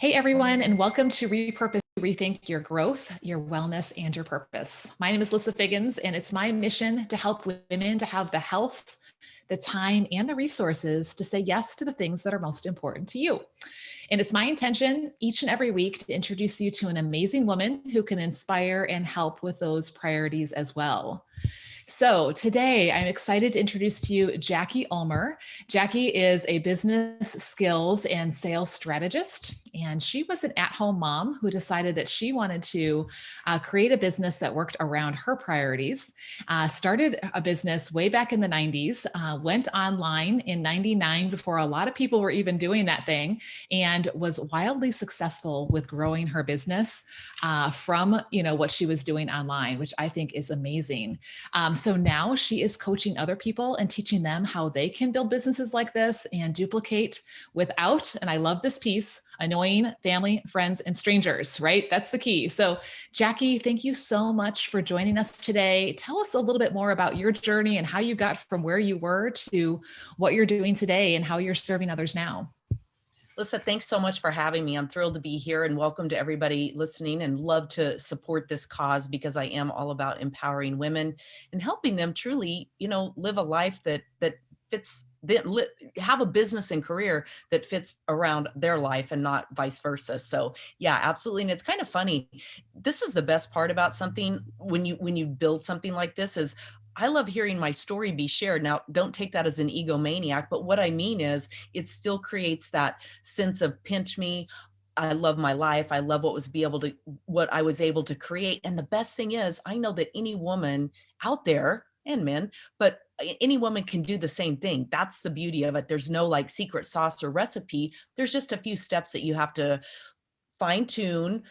Hey everyone, and welcome to Repurpose Rethink Your Growth, Your Wellness, and Your Purpose. My name is Lissa Figgins, and it's my mission to help women to have the health, the time, and the resources to say yes to the things that are most important to you. And it's my intention each and every week to introduce you to an amazing woman who can inspire and help with those priorities as well. So today I'm excited to introduce to you Jackie Ulmer. Jackie is a business skills and sales strategist, and she was an at-home mom who decided that she wanted to create a business that worked around her priorities. Started a business way back in the 90s, went online in 99 before a lot of people were even doing that thing, and was wildly successful with growing her business from what she was doing online, which I think is amazing. So now she is coaching other people and teaching them how they can build businesses like this and duplicate without, and I love this piece, annoying family, friends, and strangers, right? That's the key. So Jackie, thank you so much for joining us today. Tell us a little bit more about your journey and how you got from where you were to what you're doing today and how you're serving others now. Lisa, thanks so much for having me. I'm thrilled to be here and welcome to everybody listening, and love to support this cause because I am all about empowering women and helping them truly, live a life that fits, have a business and career that fits around their life and not vice versa. So yeah, absolutely. And it's kind of funny. This is the best part about something when you build something like this is I love hearing my story be shared. Now, don't take that as an egomaniac, but what I mean is it still creates that sense of pinch me. I love my life. I love what I was able to create. And the best thing is I know that any woman out there and men, but any woman can do the same thing. That's the beauty of it. There's no like secret sauce or recipe. There's just a few steps that you have to fine tune,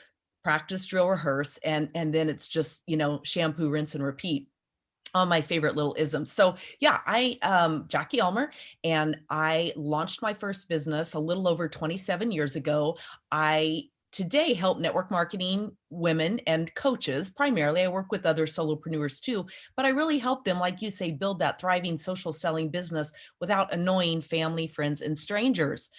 practice, drill, rehearse, and then it's just, shampoo, rinse and repeat. All my favorite little isms. So yeah, Jackie Ulmer, and I launched my first business a little over 27 years ago. I today help network marketing women and coaches. Primarily, I work with other solopreneurs too, but I really help them, like you say, build that thriving social selling business without annoying family, friends, and strangers.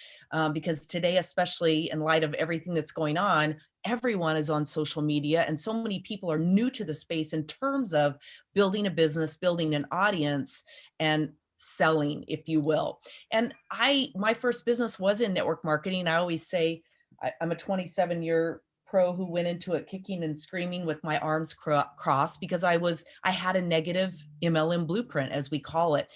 Because today, especially in light of everything that's going on, everyone is on social media, and so many people are new to the space in terms of building a business, building an audience, and selling, if you will. And my first business was in network marketing. I always say I'm a 27-year pro who went into it kicking and screaming with my arms crossed because I had a negative MLM blueprint, as we call it.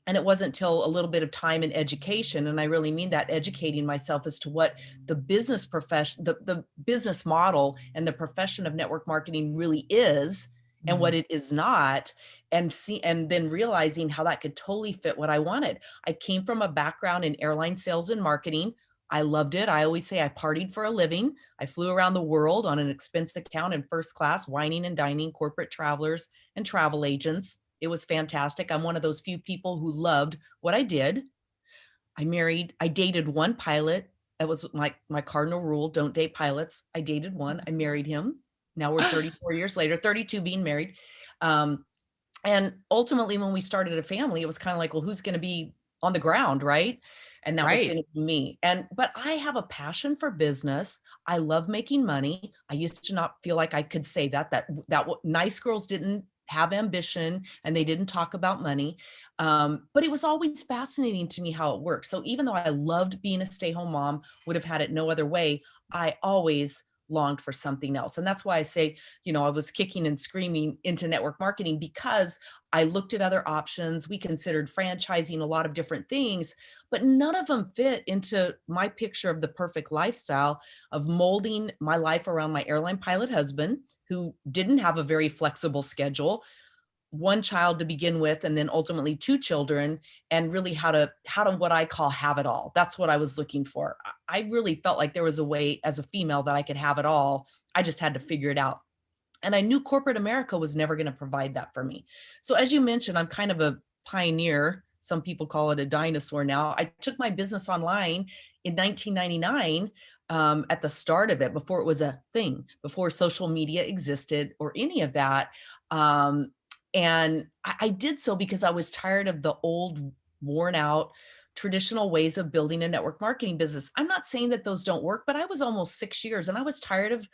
And it wasn't until a little bit of time in education, and I really mean that, educating myself as to what the business profession, the business model and the profession of network marketing really is and what it is not, and then realizing how that could totally fit what I wanted. I came from a background in airline sales and marketing. I loved it. I always say I partied for a living. I flew around the world on an expense account in first class, wining and dining corporate travelers and travel agents. It was fantastic. I'm one of those few people who loved what I did. I dated one pilot. That was my cardinal rule. Don't date pilots. I dated one. I married him. Now we're 34 years later, 32 being married. And ultimately, when we started a family, it was kind of like, well, who's going to be on the ground, right? And that was Right. going to be me. But I have a passion for business. I love making money. I used to not feel like I could say that nice girls didn't have ambition and they didn't talk about money. But it was always fascinating to me how it works. So even though I loved being a stay-home mom, would have had it no other way, I always longed for something else. And that's why I say, I was kicking and screaming into network marketing because I looked at other options. We considered franchising, a lot of different things, but none of them fit into my picture of the perfect lifestyle of molding my life around my airline pilot husband, who didn't have a very flexible schedule, one child to begin with, and then ultimately two children, and really how to what I call have it all. That's what I was looking for. I really felt like there was a way as a female that I could have it all. I just had to figure it out. And I knew corporate America was never going to provide that for me. So as you mentioned, I'm kind of a pioneer. Some people call it a dinosaur now. I took my business online in 1999, at the start of it, before it was a thing, before social media existed or any of that. And I did so because I was tired of the old, worn out traditional ways of building a network marketing business. I'm not saying that those don't work, but I was almost 6 years and I was tired of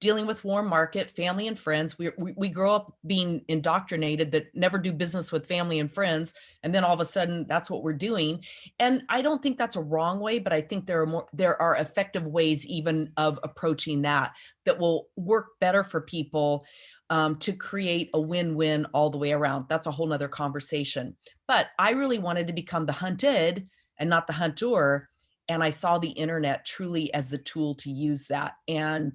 dealing with warm market, family and friends. We grow up being indoctrinated that never do business with family and friends. And then all of a sudden that's what we're doing. And I don't think that's a wrong way, but I think there are effective ways even of approaching that will work better for people, to create a win-win all the way around. That's a whole nother conversation. But I really wanted to become the hunted and not the hunter. And I saw the internet truly as the tool to use that. And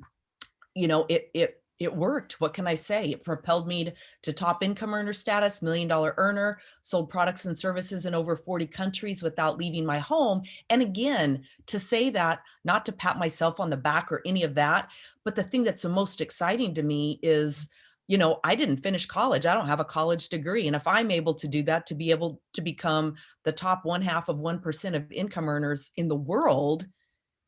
it worked. What can I say? It propelled me to top income earner status, $1 million earner, sold products and services in over 40 countries without leaving my home. And again, to say that, not to pat myself on the back or any of that, but the thing that's the most exciting to me is, I didn't finish college. I don't have a college degree. And if I'm able to do that, to be able to become the top 0.5% of income earners in the world,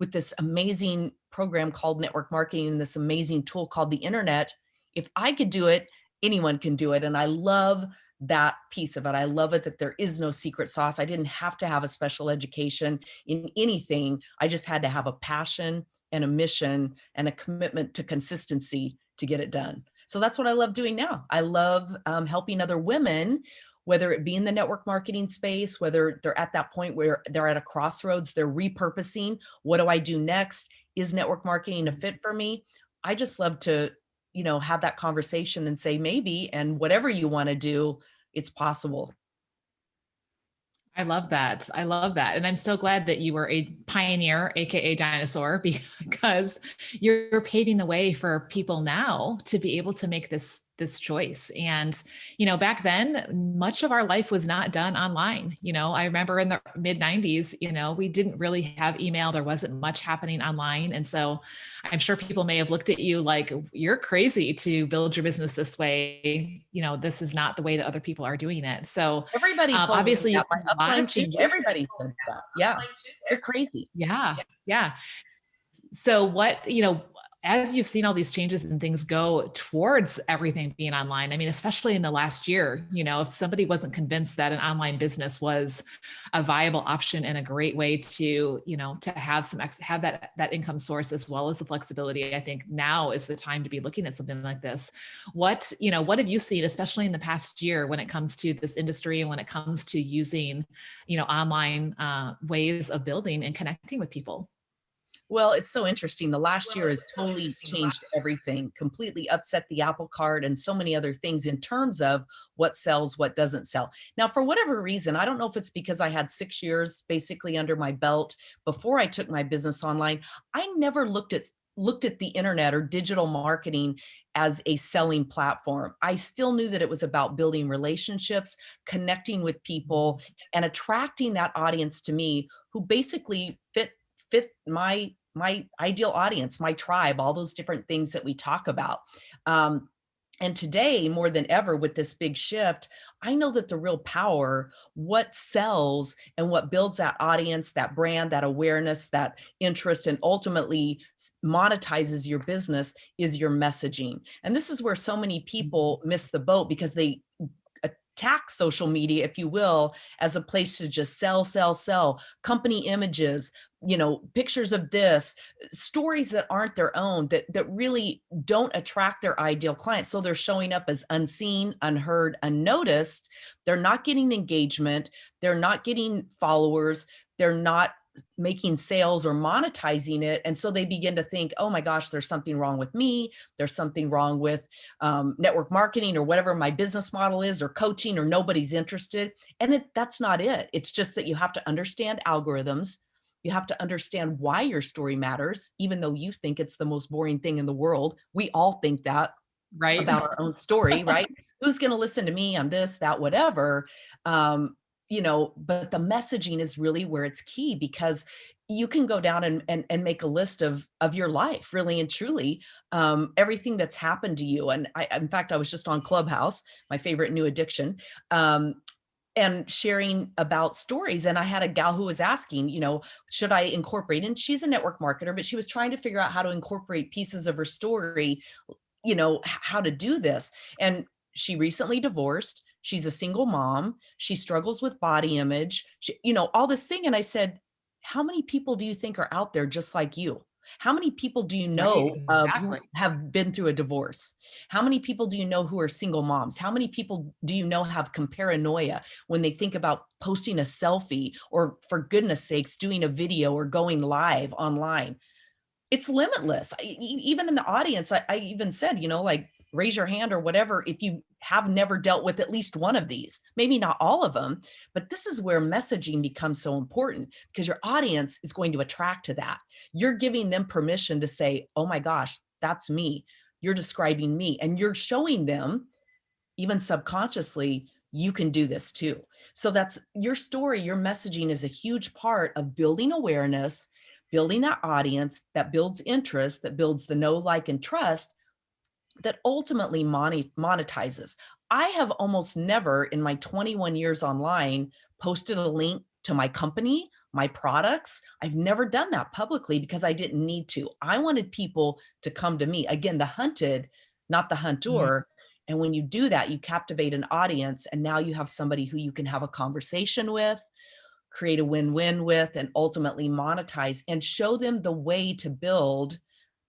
with this amazing program called network marketing and this amazing tool called the internet, if I could do it, anyone can do it. And I love that piece of it. I love it that there is no secret sauce. I didn't have to have a special education in anything. I just had to have a passion and a mission and a commitment to consistency to get it done. So that's what I love doing now. I love helping other women, whether it be in the network marketing space, whether they're at that point where they're at a crossroads, they're repurposing. What do I do next? Is network marketing a fit for me? I just love to, have that conversation and say, maybe, and whatever you want to do, it's possible. I love that. I love that. And I'm so glad that you were a pioneer, AKA dinosaur, because you're paving the way for people now to be able to make this choice. And, back then, much of our life was not done online. I remember in the mid 90s, we didn't really have email. There wasn't much happening online. And so I'm sure people may have looked at you like, you're crazy to build your business this way. This is not the way that other people are doing it. So Everybody told obviously me you've that. seen a lot of changes. Everybody said that. Yeah, they're crazy. Yeah. Yeah. So as you've seen all these changes and things go towards everything being online, I mean, especially in the last year, if somebody wasn't convinced that an online business was a viable option and a great way to, to have have that income source as well as the flexibility, I think now is the time to be looking at something like this. What have you seen, especially in the past year, when it comes to this industry and when it comes to using, online ways of building and connecting with people? Well, it's so interesting. The last year has totally changed everything, completely upset the apple cart and so many other things in terms of what sells, what doesn't sell. Now, for whatever reason, I don't know if it's because I had 6 years basically under my belt before I took my business online. I never looked at the internet or digital marketing as a selling platform. I still knew that it was about building relationships, connecting with people, and attracting that audience to me who basically fit my ideal audience, my tribe, all those different things that we talk about. And today, more than ever, with this big shift, I know that the real power, what sells and what builds that audience, that brand, that awareness, that interest, and ultimately monetizes your business is your messaging. And this is where so many people miss the boat because they attack social media, if you will, as a place to just sell, company images, pictures of this, stories that aren't their own, that really don't attract their ideal clients. So they're showing up as unseen, unheard, unnoticed. They're not getting engagement. They're not getting followers. They're not making sales or monetizing it. And so they begin to think, oh my gosh, there's something wrong with me. There's something wrong with network marketing or whatever my business model is, or coaching, or nobody's interested. And that's not it. It's just that you have to understand algorithms. You have to understand why your story matters, even though you think it's the most boring thing in the world. We all think that Right. about our own story, right? Who's going to listen to me on this, that, whatever? But the messaging is really where it's key, because you can go down and make a list of your life, really and truly, everything that's happened to you. And in fact, I was just on Clubhouse, my favorite new addiction, and sharing about stories. And I had a gal who was asking, should I incorporate? And she's a network marketer, but she was trying to figure out how to incorporate pieces of her story, how to do this. And she recently divorced. She's a single mom. She struggles with body image, all this thing. And I said, how many people do you think are out there just like you? How many people do you Right. know of who Exactly. have been through a divorce? How many people do you know who are single moms? How many people do you know have comparanoia when they think about posting a selfie or, for goodness sakes, doing a video or going live online? It's limitless. Even in the audience, I even said, like, raise your hand or whatever if you have never dealt with at least one of these. Maybe not all of them, but this is where messaging becomes so important, because your audience is going to attract to that. You're giving them permission to say, oh my gosh, that's me. You're describing me, and you're showing them, even subconsciously, you can do this too. So that's your story. Your messaging is a huge part of building awareness, building that audience that builds interest, that builds the know, like, and trust, that ultimately monetizes. I have almost never in my 21 years online posted a link to my company, my products. I've never done that publicly because I didn't need to. I wanted people to come to me. Again, the hunted, not the Mm. hunter. And when you do that, you captivate an audience, and now you have somebody who you can have a conversation with, create a win-win with, and ultimately monetize and show them the way to build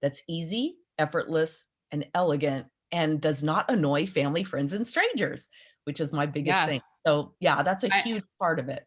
that's easy, effortless, and elegant, and does not annoy family, friends, and strangers, which is my biggest Yes. thing. So yeah, that's a I, huge part of it.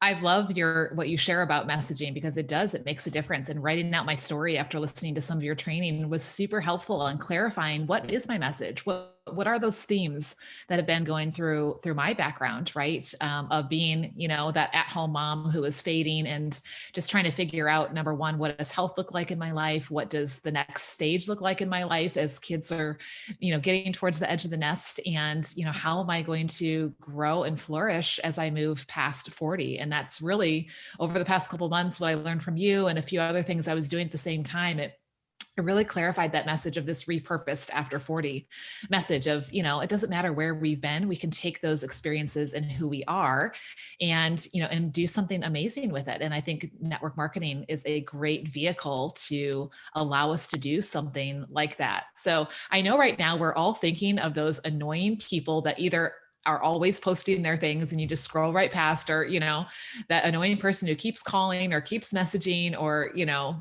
I love what you share about messaging, because it makes a difference. And writing out my story after listening to some of your training was super helpful on clarifying, what is my message? What are those themes that have been going through my background, right? Of being, that at-home mom who is fading and just trying to figure out, number one, what does health look like in my life? What does the next stage look like in my life as kids are, getting towards the edge of the nest? And, how am I going to grow and flourish as I move past 40? And that's really, over the past couple of months, what I learned from you and a few other things I was doing at the same time. It really clarified that message of this repurposed after 40 message of, it doesn't matter where we've been, we can take those experiences and who we are and, and do something amazing with it. And I think network marketing is a great vehicle to allow us to do something like that. So I know right now we're all thinking of those annoying people that either are always posting their things and you just scroll right past, or that annoying person who keeps calling or keeps messaging, or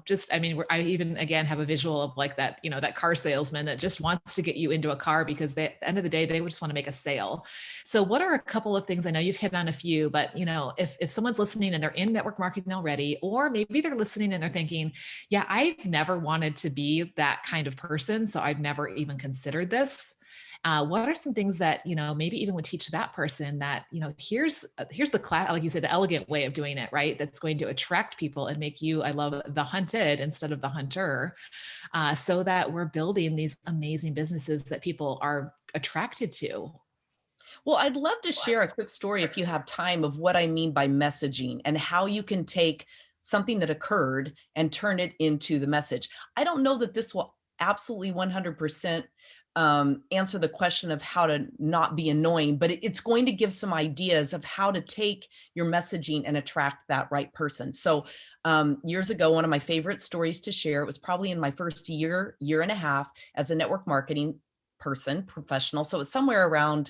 just, I mean, I even again have a visual of like that, that car salesman that just wants to get you into a car because at the end of the day they would just want to make a sale. So what are a couple of things, I know you've hit on a few, but if someone's listening and they're in network marketing already, or maybe they're listening and they're thinking, yeah, I've never wanted to be that kind of person, so I've never even considered this. What are some things that maybe even would teach that person that here's the class, like you said, the elegant way of doing it, right? That's going to attract people and make you, I love, the hunted instead of the hunter, so that we're building these amazing businesses that people are attracted to. Well, I'd love to share a quick story, if you have time, of what I mean by messaging and how you can take something that occurred and turn it into the message. I don't know that this will absolutely 100% answer the question of how to not be annoying, but it's going to give some ideas of how to take your messaging and attract that right person. So years ago, one of my favorite stories to share, it was probably in my first year and a half as a network marketing professional. So it's somewhere around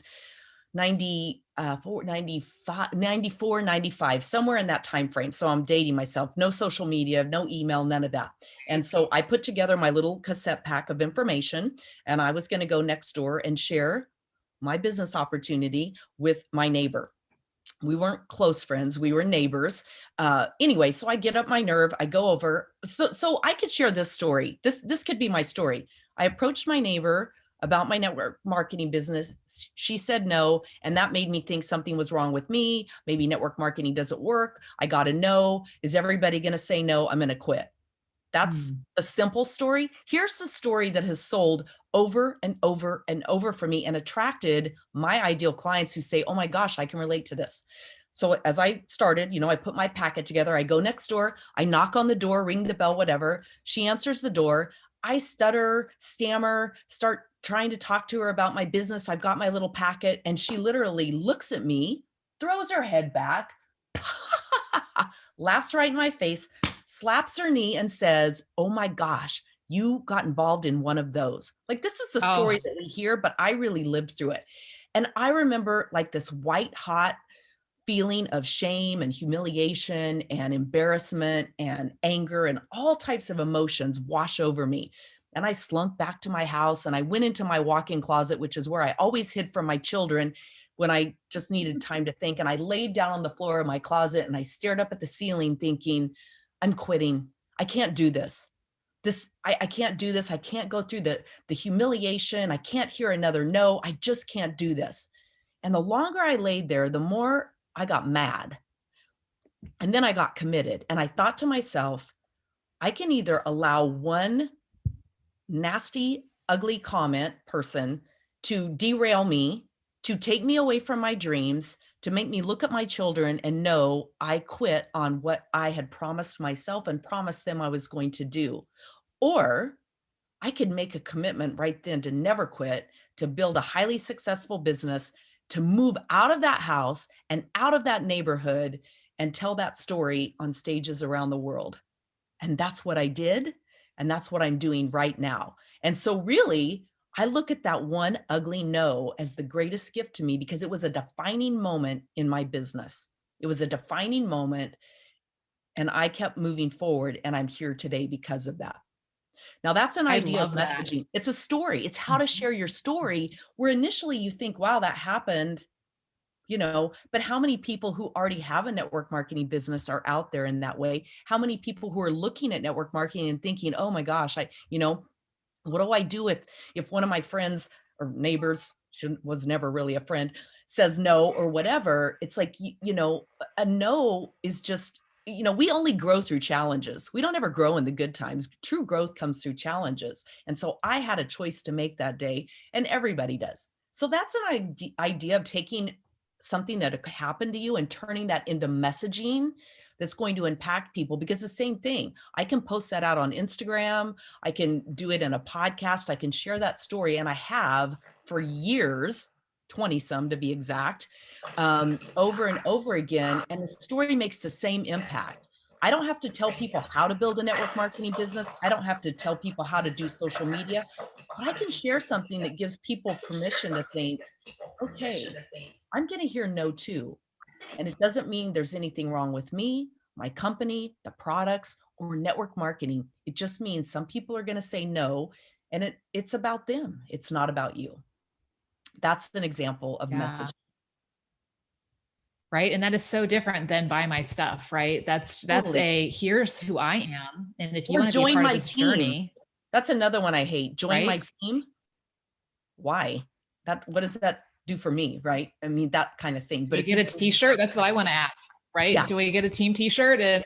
94, 95, somewhere in that time frame. So I'm dating myself. No social media, no email, none of that. And so I put together my little cassette pack of information, and I was going to go next door and share my business opportunity with my neighbor. We weren't close friends, we were neighbors. Anyway, so I get up my nerve, I go over. So I could share this story. This could be my story. I approached my neighbor about my network marketing business. She said no, and that made me think something was wrong with me. Maybe network marketing doesn't work. I got to know, is everybody going to say no? I'm going to quit. That's Mm. a simple story. Here's the story that has sold over and over and over for me and attracted my ideal clients who say, oh my gosh, I can relate to this. So as I started, I put my packet together, I go next door, I knock on the door, ring the bell, whatever. She answers the door. I stutter, stammer, start trying to talk to her about my business. I've got my little packet, and she literally looks at me, throws her head back, laughs right in my face, slaps her knee, and says, oh my gosh, you got involved in one of those. Like, this is the Oh, story that we hear, but I really lived through it. And I remember like this white hot feeling of shame and humiliation and embarrassment and anger and all types of emotions wash over me. And I slunk back to my house and I went into my walk-in closet, which is where I always hid from my children when I just needed time to think. And I laid down on the floor of my closet and I stared up at the ceiling thinking, I'm quitting. I can't do this. I can't do this. I can't go through the humiliation. I can't hear another no. I just can't do this. And the longer I laid there, the more I got mad. And then I got committed. And I thought to myself, I can either allow one nasty, ugly comment person to derail me, to take me away from my dreams, to make me look at my children and know I quit on what I had promised myself and promised them I was going to do. Or I could make a commitment right then to never quit, to build a highly successful business, to move out of that house and out of that neighborhood and tell that story on stages around the world. And that's what I did. And that's what I'm doing right now. And so really, I look at that one ugly no as the greatest gift to me because it was a defining moment in my business. It was a defining moment. And I kept moving forward. And I'm here today because of that. Now that's an I idea of love that. messaging. It's a story. It's how to Mhm. share your story where initially you think, wow, that happened, but how many people who already have a network marketing business are out there in that way? How many people who are looking at network marketing and thinking, oh my gosh, what do I do if one of my friends or neighbors was never really a friend says no or whatever? It's like, a no is just, we only grow through challenges. We don't ever grow in the good times. True growth comes through challenges. And so I had a choice to make that day, and everybody does. So that's an idea of taking something that happened to you and turning that into messaging that's going to impact people, because the same thing, I can post that out on Instagram. I can do it in a podcast. I can share that story. And I have for years, 20 some to be exact, over and over again. And the story makes the same impact. I don't have to tell people how to build a network marketing business. I don't have to tell people how to do social media, but I can share something that gives people permission to think, okay, I'm going to hear no too. And it doesn't mean there's anything wrong with me, my company, the products, or network marketing. It just means some people are going to say no, and it's about them. It's not about you. That's an example of Yeah. messaging. Right. And that is so different than buy my stuff, right? That's Totally. a here's who I am. And if you Or want to be a join part of my this team. journey, That's another one I hate. Join my right? team. Why? What does that do for me? Right. I mean, that kind of thing. Do But we if get a you, t-shirt? That's what I want to ask, right? yeah, Do we get a team t-shirt and,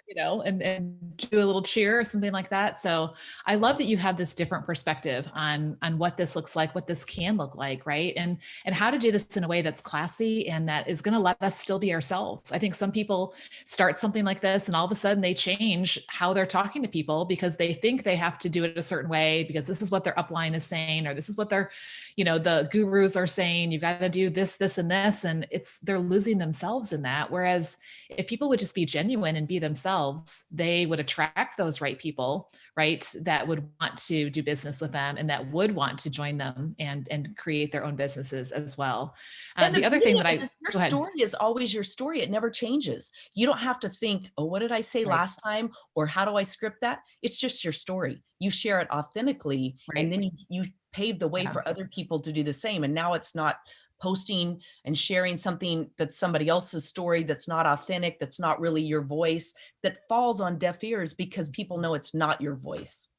and do a little cheer or something like that? So I love that you have this different perspective on what this looks like, what this can look like, right? And how to do this in a way that's classy and that is going to let us still be ourselves. I think some people start something like this and all of a sudden they change how they're talking to people because they think they have to do it a certain way because this is what their upline is saying, or this is what their, the gurus are saying, you've got to do this, and this, and they're losing themselves in that. Whereas if people would just be genuine and be themselves, they would attract those right people, right? That would want to do business with them and that would want to join them and create their own businesses as well. and the The other beauty thing of that it I is your go ahead. story is always your story. It never changes. You don't have to think, oh, what did I say Right, last time? Or how do I script that? It's just your story. You share it authentically, and right, then you pave the way yeah. for other people to do the same. And now it's not posting and sharing something that's somebody else's story that's not authentic, that's not really your voice, that falls on deaf ears because people know it's not your voice.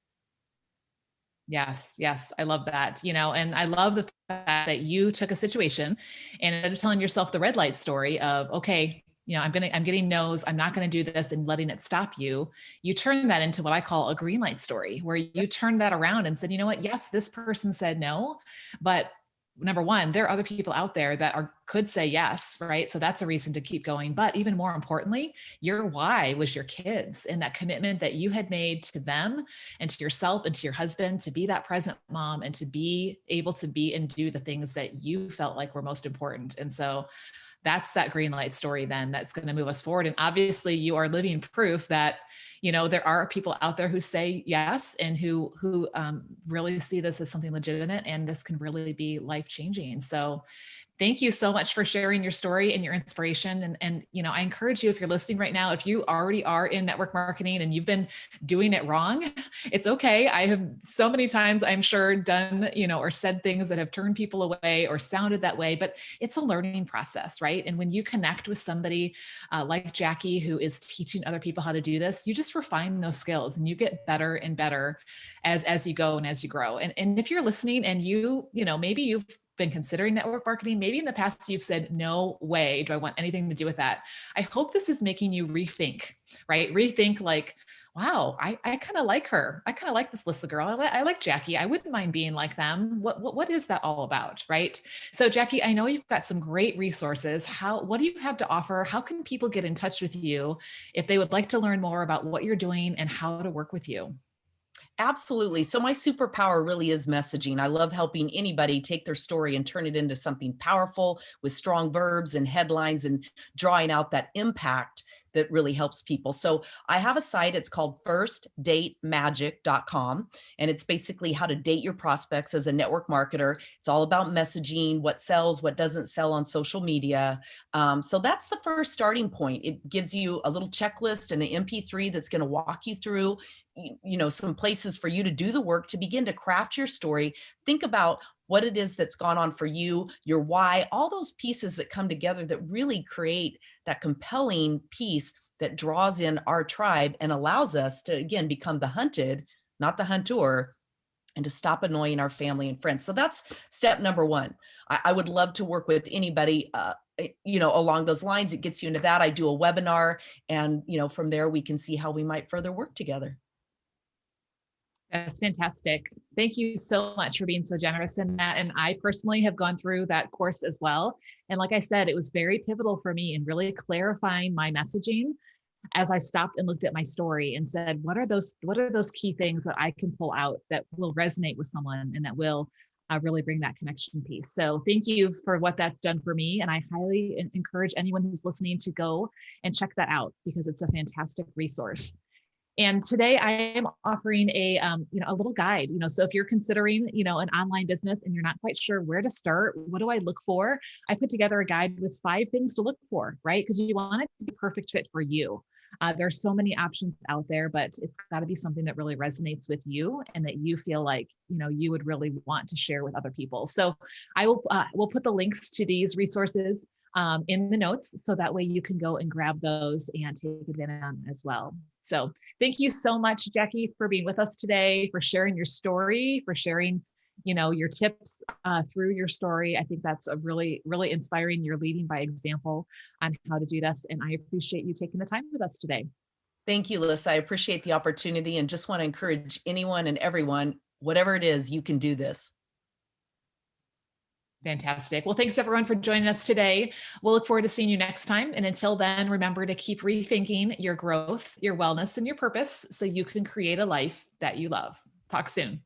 Yes, yes, I love that. And I love the fact that you took a situation and instead of telling yourself the red light story of, okay, I'm getting no's, I'm not going to do this and letting it stop you. You turn that into what I call a green light story, where you turn that around and said, you know what? Yes, this person said no, but number one, there are other people out there that could say yes, right? So that's a reason to keep going. But even more importantly, your why was your kids and that commitment that you had made to them and to yourself and to your husband to be that present mom and to be able to be and do the things that you felt like were most important. And so that's that green light story then that's going to move us forward. And obviously you are living proof that, there are people out there who say yes and who really see this as something legitimate and this can really be life changing. So Thank you so much for sharing your story and your inspiration. And I encourage you, if you're listening right now, if you already are in network marketing and you've been doing it wrong, it's okay. I have so many times, I'm sure, done, or said things that have turned people away or sounded that way, but it's a learning process, right? And when you connect with somebody like Jackie, who is teaching other people how to do this, you just refine those skills and you get better and better as you go and as you grow. And if you're listening and maybe you've been considering network marketing, maybe in the past you've said, no way do I want anything to do with that. I hope this is making you rethink, right? Rethink like, wow, I kind of like her. I kind of like this Lissa girl. I like Jackie. I wouldn't mind being like them. What is that all about, right? So Jackie, I know you've got some great resources. What do you have to offer? How can people get in touch with you if they would like to learn more about what you're doing and how to work with you? Absolutely. So my superpower really is messaging. I love helping anybody take their story and turn it into something powerful with strong verbs and headlines and drawing out that impact that really helps people. So I have a site, it's called firstdatemagic.com, and it's basically how to date your prospects as a network marketer. It's all about messaging, what sells, what doesn't sell on social media. So that's the first starting point. It gives you a little checklist and an MP3 that's going to walk you through some places for you to do the work to begin to craft your story. Think about what it is that's gone on for you, your why, all those pieces that come together that really create that compelling piece that draws in our tribe and allows us to, again, become the hunted, not the hunter, and to stop annoying our family and friends. So that's step number one. I would love to work with anybody, along those lines. It gets you into that. I do a webinar, and, from there we can see how we might further work together. That's fantastic. Thank you so much for being so generous in that. And I personally have gone through that course as well. And like I said, it was very pivotal for me in really clarifying my messaging as I stopped and looked at my story and said, what are those key things that I can pull out that will resonate with someone and that will really bring that connection piece. So thank you for what that's done for me. And I highly encourage anyone who's listening to go and check that out because it's a fantastic resource. And today I am offering a little guide, so if you're considering, an online business and you're not quite sure where to start, what do I look for? I put together a guide with 5 things to look for, right? Because you want it to be a perfect fit for you. There's so many options out there, but it's got to be something that really resonates with you and that you feel like, you would really want to share with other people. So we'll put the links to these resources in the notes. So that way you can go and grab those and take advantage of them as well. So thank you so much, Jackie, for being with us today, for sharing your story, for sharing, your tips through your story. I think that's a really, really inspiring. You're leading by example on how to do this. And I appreciate you taking the time with us today. Thank you, Liz. I appreciate the opportunity and just want to encourage anyone and everyone, whatever it is, you can do this. Fantastic. Well, thanks everyone for joining us today. We'll look forward to seeing you next time. And until then, remember to keep rethinking your growth, your wellness, and your purpose so you can create a life that you love. Talk soon.